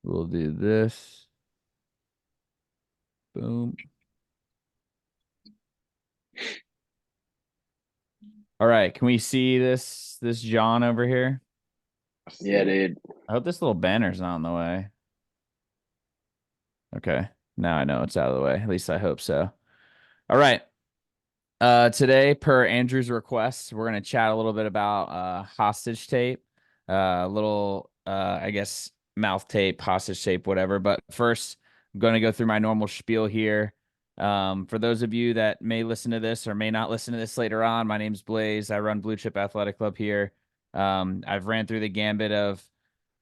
We'll do this. Boom. All right. Can we see this John over here? Yeah, dude. I hope this little banner's not in the way. Okay. Now I know it's out of the way. At least I hope so. All right. Today, per Andrew's request, we're gonna chat a little bit about hostage tape, a little I guess mouth tape, hostage tape, whatever. But first, I'm gonna go through my normal spiel here. For those of you that may listen to this or may not listen to this later on, my name's Blaze. I run Blue Chip Athletic Club here. I've ran through the gambit of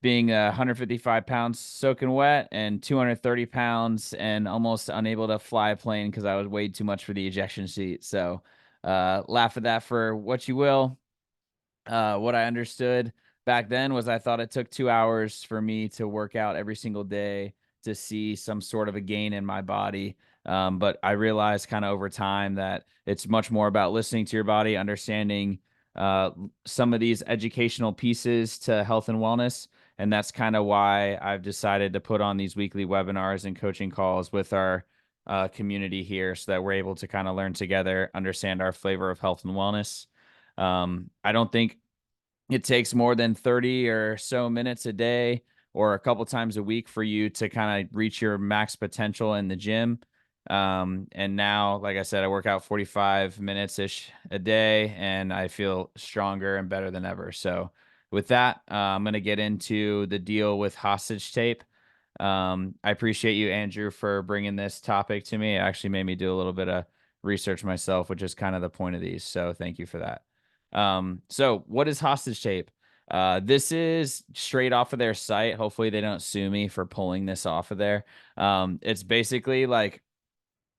being 155 pounds soaking wet and 230 pounds and almost unable to fly a plane because I was way too much for the ejection seat. So laugh at that for what you will. What I understood back then was I thought it took 2 hours for me to work out every single day to see some sort of a gain in my body. But I realized kind of over time that it's much more about listening to your body, understanding uh, some of these educational pieces to health and wellness. And that's kind of why I've decided to put on these weekly webinars and coaching calls with our community here so that we're able to kind of learn together, understand our flavor of health and wellness. I don't think it takes more than 30 or so minutes a day or a couple times a week for you to kind of reach your max potential in the gym. And now, like I said, I work out 45 minutes ish a day and I feel stronger and better than ever. So, with that, I'm going to get into the deal with hostage tape. I appreciate you, Andrew, for bringing this topic to me. It actually made me do a little bit of research myself, which is kind of the point of these. So, thank you for that. So what is hostage tape? This is straight off of their site. Hopefully they don't sue me for pulling this off of there. It's basically like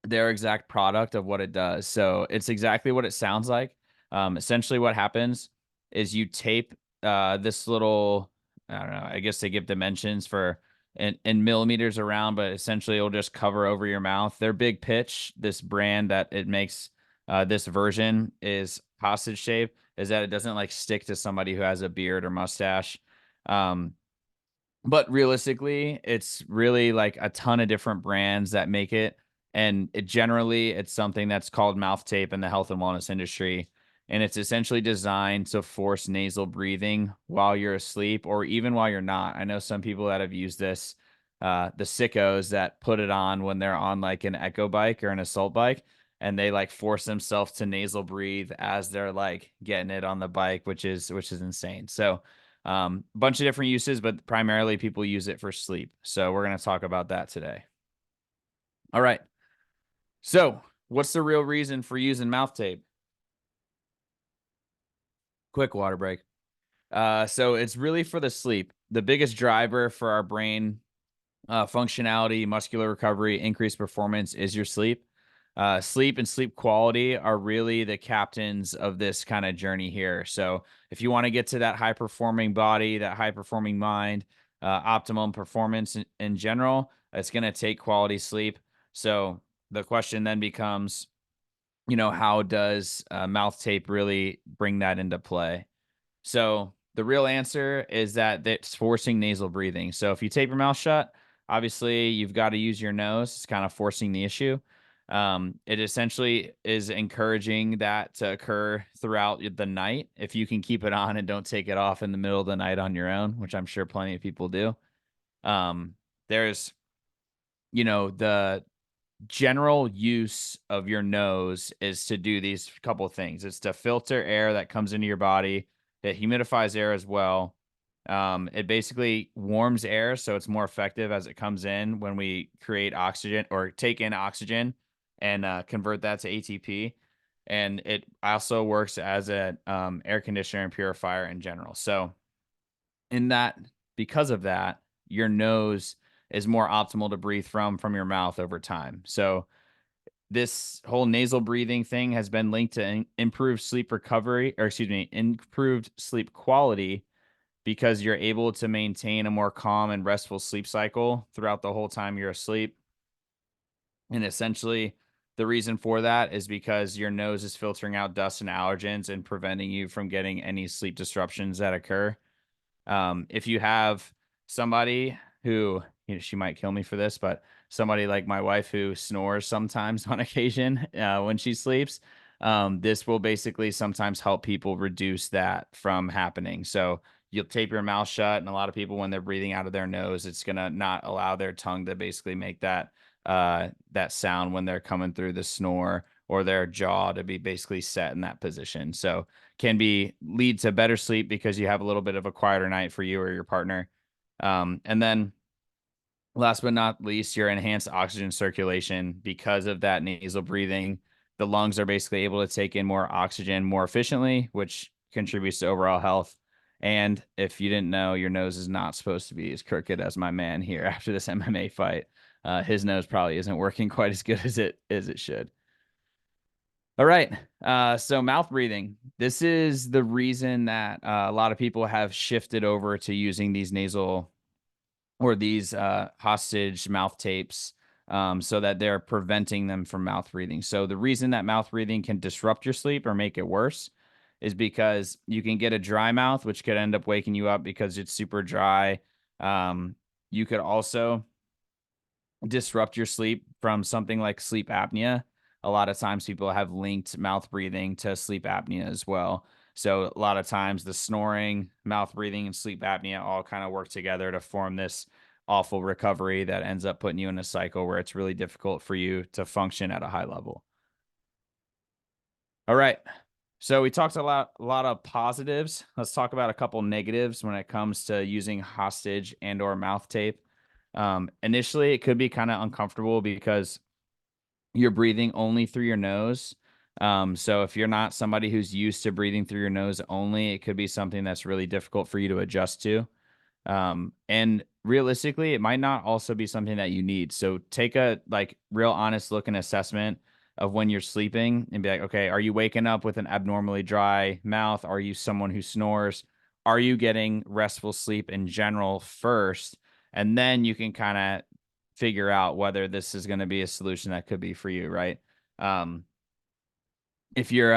their exact product of what it does. So it's exactly what it sounds like. Essentially what happens is you tape this little, I don't know, I guess they give dimensions for in millimeters around, but essentially it'll just cover over your mouth. Their big pitch, this brand that it makes this version is hostage shape, is that it doesn't like stick to somebody who has a beard or mustache. Um, but realistically, it's really like a ton of different brands that make it. And it's something that's called mouth tape in the health and wellness industry. And it's essentially designed to force nasal breathing while you're asleep or even while you're not. I know some people that have used this, the sickos that put it on when they're on like an echo bike or an assault bike, and they like force themselves to nasal breathe as they're like getting it on the bike, which is insane. So bunch of different uses, but primarily people use it for sleep. So we're going to talk about that today. All right. So what's the real reason for using mouth tape? Quick water break. So it's really for the sleep. The biggest driver for our brain functionality, muscular recovery, increased performance is your sleep. Sleep and sleep quality are really the captains of this kind of journey here. So, if you want to get to that high performing body, that high performing mind, optimum performance in general, it's going to take quality sleep. So, the question then becomes, how does mouth tape really bring that into play? So the real answer is that it's forcing nasal breathing. So if you tape your mouth shut, obviously you've got to use your nose. It's kind of forcing the issue. It essentially is encouraging that to occur throughout the night. If you can keep it on and don't take it off in the middle of the night on your own, which I'm sure plenty of people do. There's, the general use of your nose is to do these couple of things. It's to filter air that comes into your body. It humidifies air as well. It basically warms air, so it's more effective as it comes in when we create oxygen or take in oxygen and convert that to ATP. And it also works as an air conditioner and purifier in general. So, in that, because of that, your nose is more optimal to breathe from your mouth over time. So, this whole nasal breathing thing has been linked to improved sleep recovery, or excuse me, improved sleep quality because you're able to maintain a more calm and restful sleep cycle throughout the whole time you're asleep. And essentially, the reason for that is because your nose is filtering out dust and allergens and preventing you from getting any sleep disruptions that occur. If you have somebody who she might kill me for this, but somebody like my wife who snores sometimes on occasion when she sleeps, this will basically sometimes help people reduce that from happening. So you'll tape your mouth shut, and a lot of people, when they're breathing out of their nose, it's gonna not allow their tongue to basically make that sound when they're coming through the snore, or their jaw to be basically set in that position. So can be lead to better sleep because you have a little bit of a quieter night for you or your partner. And then last but not least, your enhanced oxygen circulation. Because of that nasal breathing, the lungs are basically able to take in more oxygen more efficiently, which contributes to overall health. And if you didn't know, your nose is not supposed to be as crooked as my man here after this MMA fight. His nose probably isn't working quite as good as it should. All right. So mouth breathing. This is the reason that a lot of people have shifted over to using these nasal or these hostage mouth tapes, so that they're preventing them from mouth breathing. So the reason that mouth breathing can disrupt your sleep or make it worse is because you can get a dry mouth, which could end up waking you up because it's super dry. You could also disrupt your sleep from something like sleep apnea. A lot of times people have linked mouth breathing to sleep apnea as well. So a lot of times the snoring, mouth breathing, and sleep apnea all kind of work together to form this awful recovery that ends up putting you in a cycle where it's really difficult for you to function at a high level. All right. So we talked a lot of positives. Let's talk about a couple negatives when it comes to using hostage and or mouth tape. Initially, it could be kind of uncomfortable because you're breathing only through your nose. So if you're not somebody who's used to breathing through your nose only, it could be something that's really difficult for you to adjust to. And realistically, it might not also be something that you need. So take a like real honest look and assessment of when you're sleeping and be like, okay, are you waking up with an abnormally dry mouth? Are you someone who snores? Are you getting restful sleep in general first? And then you can kind of figure out whether this is going to be a solution that could be for you, right? Um, if you're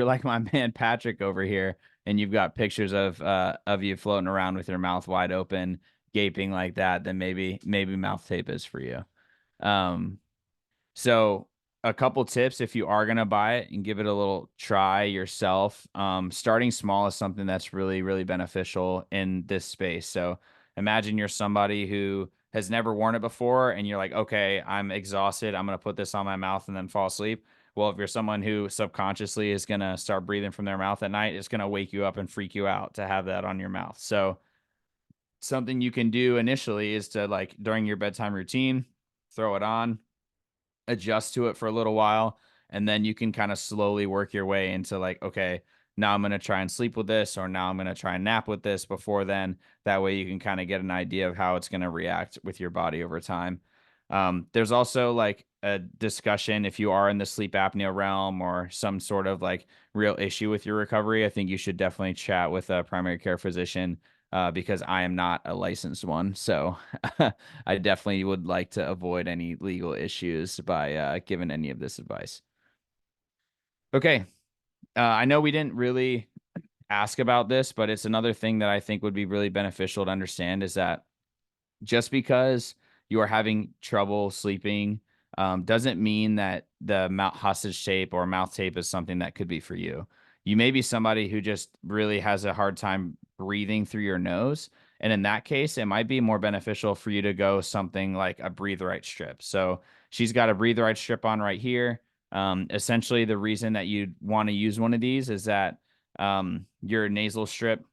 like my man Patrick over here and you've got pictures of you floating around with your mouth wide open, gaping like that, then maybe mouth tape is for you. Um, so a couple tips if you are gonna buy it and give it a little try yourself. Starting small is something that's really, really beneficial in this space. So imagine you're somebody who has never worn it before and you're like, okay, I'm exhausted. I'm gonna put this on my mouth and then fall asleep. Well, if you're someone who subconsciously is gonna start breathing from their mouth at night, it's gonna wake you up and freak you out to have that on your mouth. So something you can do initially is to like during your bedtime routine, throw it on, adjust to it for a little while, and then you can kind of slowly work your way into like, okay, now I'm going to try and sleep with this, or now I'm going to try and nap with this before then. That way you can kind of get an idea of how it's going to react with your body over time. There's also like a discussion if you are in the sleep apnea realm or some sort of like real issue with your recovery. I think you should definitely chat with a primary care physician, because I am not a licensed one. So I definitely would like to avoid any legal issues by giving any of this advice. Okay. I know we didn't really ask about this, but it's another thing that I think would be really beneficial to understand is that just because you are having trouble sleeping, doesn't mean that the mouth hostage tape or mouth tape is something that could be for you. You may be somebody who just really has a hard time breathing through your nose. And in that case, it might be more beneficial for you to go something like a breathe right strip. So she's got a breathe right strip on right here. Essentially, the reason that you'd want to use one of these is that your nasal strip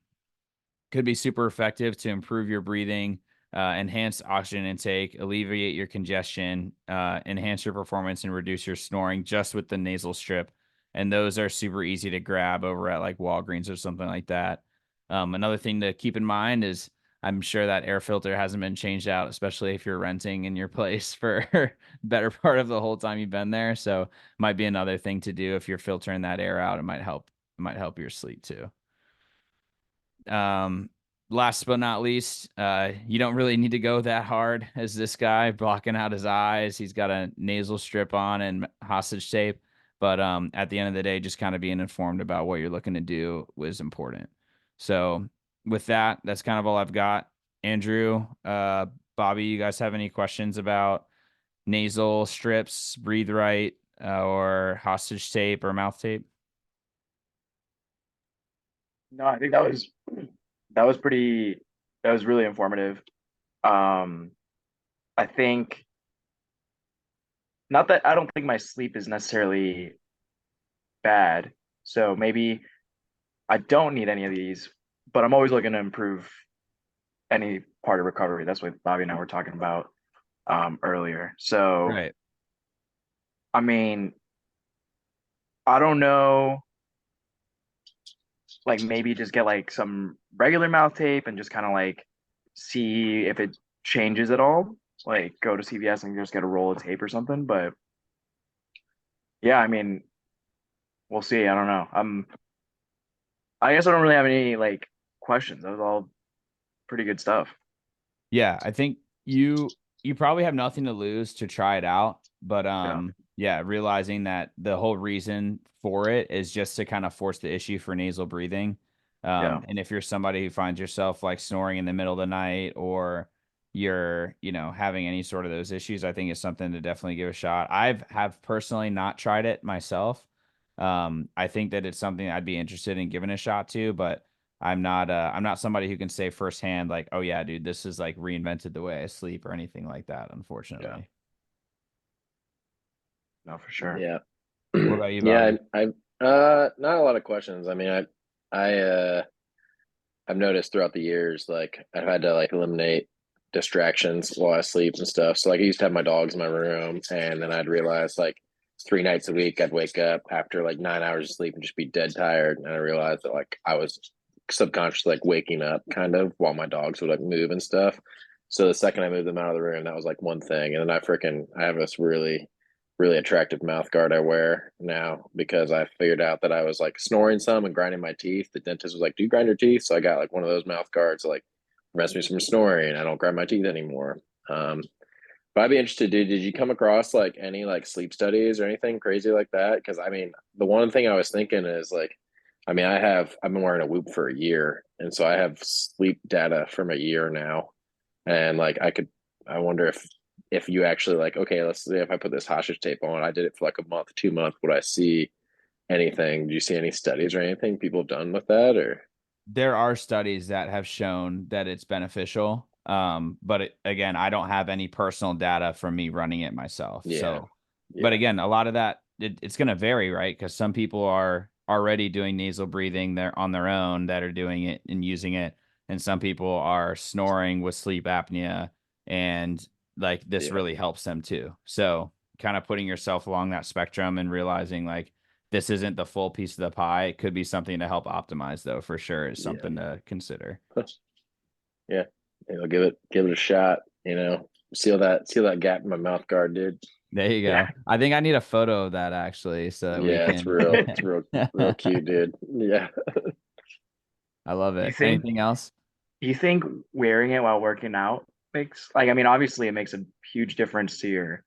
could be super effective to improve your breathing, enhance oxygen intake, alleviate your congestion, enhance your performance, and reduce your snoring just with the nasal strip. And those are super easy to grab over at like Walgreens or something like that. Another thing to keep in mind is I'm sure that air filter hasn't been changed out, especially if you're renting in your place for better part of the whole time you've been there. So might be another thing to do if you're filtering that air out. It might help your sleep too. Um, Last but not least, you don't really need to go that hard as this guy blocking out his eyes. He's got a nasal strip on and hostage tape. But at the end of the day, just kind of being informed about what you're looking to do was important. So with that, that's kind of all I've got. Andrew, Bobby, you guys have any questions about nasal strips, breathe right, or hostage tape or mouth tape? No, I think that was pretty that was really informative. Um, I think not that I don't think my sleep is necessarily bad. So maybe I don't need any of these, but I'm always looking to improve any part of recovery. That's what Bobby and I were talking about earlier. So Right. I mean, I don't know, like maybe just get like some regular mouth tape and just kind of like see if it changes at all. Like go to CVS and just get a roll of tape or something. But yeah, I mean, we'll see. I don't know. I guess I don't really have any like questions. That was all pretty good stuff. Yeah, I think you probably have nothing to lose to try it out, but Yeah. yeah, realizing that the whole reason for it is just to kind of force the issue for nasal breathing. Yeah. And if you're somebody who finds yourself like snoring in the middle of the night or you're, having any sort of those issues, I think it's something to definitely give a shot. Have personally not tried it myself. I think that it's something I'd be interested in giving a shot to, but I'm not somebody who can say firsthand like, oh yeah, dude, this is like reinvented the way I sleep or anything like that, Yeah. unfortunately. No, for sure. Yeah. What about you, Yeah, Bobby? not a lot of questions. I mean, I I've noticed throughout the years, like I've had to like eliminate distractions while I sleep and stuff. So like I used to have my dogs in my room, and then I'd realize like 3 nights a week I'd wake up after like 9 hours of sleep and just be dead tired. And I realized that like I was subconsciously like waking up kind of while my dogs would like move and stuff. So the second I moved them out of the room, that was like one thing. And then I have this really attractive mouth guard I wear now because I figured out that I was like snoring some and grinding my teeth. The dentist was like, "Do you grind your teeth?" So I got like one of those mouth guards that, like prevents me from snoring. I don't grind my teeth anymore. But I'd be interested, dude. Did you come across like any like sleep studies or anything crazy like that? Because I mean, the one thing I was thinking is like, I mean, I've been wearing a Whoop for a year, and so I have sleep data from a year now, and like I wonder if you actually like, okay, let's say if I put this hostage tape on, I did it for like a month, 2 months, would I see anything? Do you see any studies or anything people have done with that? Or There are studies that have shown that it's beneficial. But again, I don't have any personal data from me running it myself. yeah, So, but yeah, again, a lot of that it's going to vary, right? Because some people are already doing nasal breathing, they're on their own that are doing it and using it, and some people are snoring with sleep apnea, and like this yeah, really helps them too. So, kind of putting yourself along that spectrum and realizing like this isn't the full piece of the pie. It could be something to help optimize, though, for sure, is yeah, something to consider. yeah. Maybe I'll give it a shot. You know, seal that gap in my mouth guard, dude. There you Yeah. go. I think I need a photo of that actually, so that we Yeah, can. real cute, dude. Yeah. I love You it. think Anything else? you think wearing it while working out makes like I mean obviously it makes a huge difference to your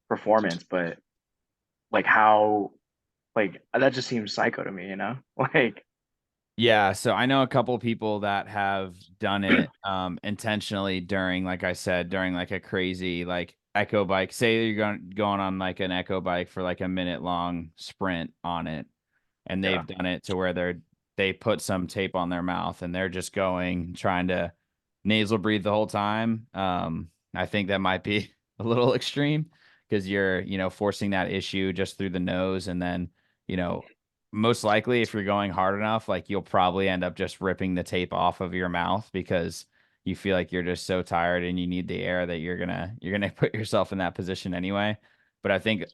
performance, but like how like that just seems psycho to me, you know? Like Yeah, so I know a couple people that have done it intentionally during, like I said, during like a crazy like echo bike. Say you're going on like an echo bike for like a minute long sprint on it, and yeah, they've done it to where they put some tape on their mouth and they're just going trying to nasal breathe the whole time. I think that might be a little extreme because you're, forcing that issue just through the nose, and then, you know, most likely if you're going hard enough, like you'll probably end up just ripping the tape off of your mouth because you feel like you're just so tired and you need the air that you're gonna put yourself in that position anyway. But I think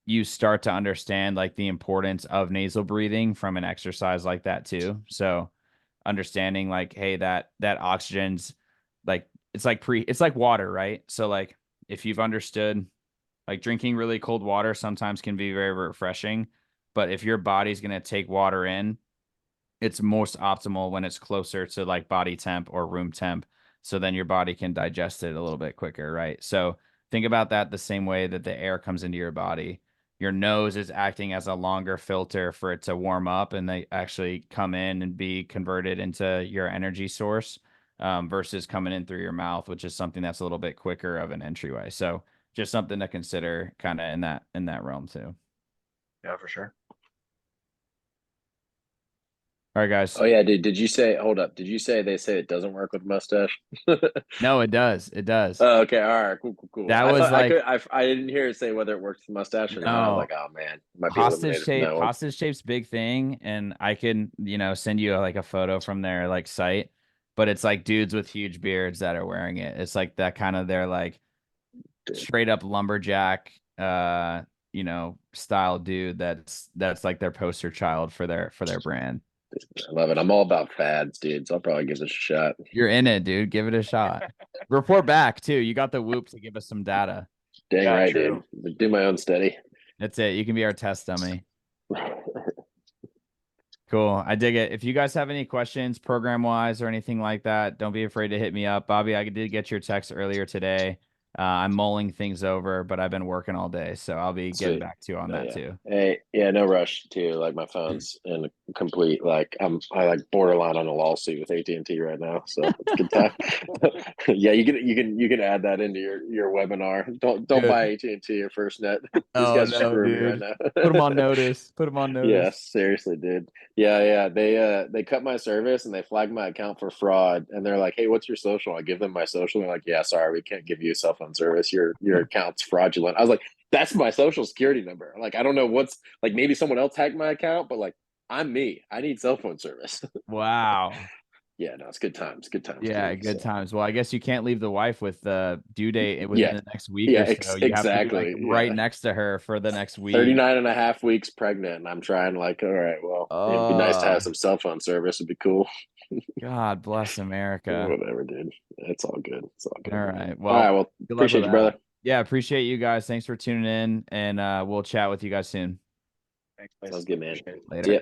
you start to understand like the importance of nasal breathing from an exercise like that too. So understanding like, hey, that oxygen's like it's like water, right? So like if you've understood like drinking really cold water sometimes can be very refreshing, but if your body's going to take water in, it's most optimal when it's closer to like body temp or room temp. So then your body can digest it a little bit quicker, right? So think about that the same way that the air comes into your body. Your nose is acting as a longer filter for it to warm up and they actually come in and be converted into your energy source. versus coming in through your mouth, which is something that's a little bit quicker of an entryway. So just something to consider kind of in that realm too. Yeah, for sure. All right, guys. Oh yeah, dude. Did you say? Hold up. Did you say they say it doesn't work with mustache? No, it does. It does. Oh, okay. All right. Cool. Cool. Cool. That I was thought I like, could. I didn't hear it say whether it works with mustache or not. I was no. like, oh man, it might be eliminated from that one. Hostage tape's big thing, and I can, send you like a photo from their like site, but it's like dudes with huge beards that are wearing it. It's like that kind of their like straight up lumberjack style dude that's like their poster child for their brand. I love it. I'm all about fads, dude. So I'll probably give this a shot. You're in it, dude. Give it a shot. Report back too. You got the whoop to give us some data. Dang Yeah, right, true. dude. Do my own study. That's it. You can be our test dummy. Cool. I dig it. If you guys have any questions program wise or anything like that, don't be afraid to hit me up. Bobby, I did get your text earlier today. I'm mulling things over, but I've been working all day, so I'll be getting Sweet. back to you on that too. Hey, yeah, no rush too. Like my phone's in complete like I like borderline on a lawsuit with AT&T right now, so it's a good time. Yeah, you can add that into your webinar. Don't buy AT&T or FirstNet. These guys no, screwing me dude. right now. Put them on notice. Put them on notice. Yeah, seriously, dude. Yeah. They cut my service and they flagged my account for fraud. And they're like, "Hey, what's your social?" I give them my social. They're like, "Yeah, sorry, we can't give you a cell phone service. Your account's fraudulent." I was like, "That's my social security number." Like, I don't know what's like. Maybe someone else hacked my account, but like, I'm me. I need cell phone service. Wow. Yeah, no, it's good times. Good times. Yeah, Dude, good so. times. Well, I guess you can't leave the wife with the due date within the next week Yeah, or so. You have to be like exactly. right Yeah. next to her for the next week. 39 and a half weeks pregnant, and I'm trying like, all right, well, it'd be nice to have some cell phone service. It'd be cool. God bless America. Whatever, dude. It's all good. It's all good. All right. All right. Well, Good luck appreciate with you, that. brother. Yeah, appreciate you guys. Thanks for tuning in, and we'll chat with you guys soon. Thanks. Sounds good, man. Appreciate it. Later. See ya.